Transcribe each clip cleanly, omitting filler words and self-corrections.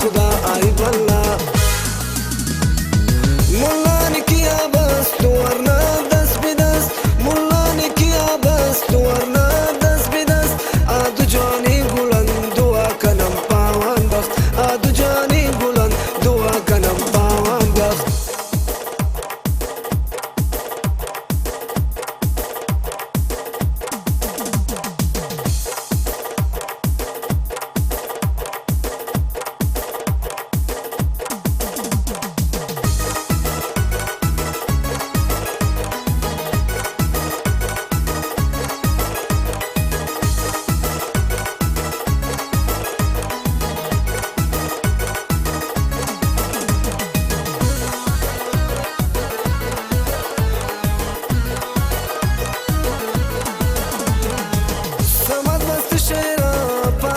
خدا ای بلا مولانی کیا بس تو ورنا دست بدست مولانی کیا بس تو ورنا دست بدست آدو جانی بلند دعا کنم پاوان بخت آدو جانی بلند دعا کنم پاوان بخت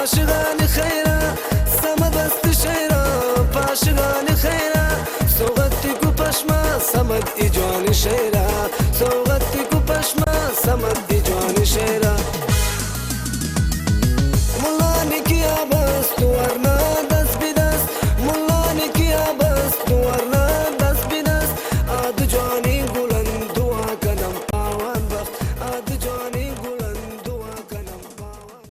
عاشقان خيرا سمد بست شيرا عاشقان خيرا صوغتك وبشما سمد إجوان شيرا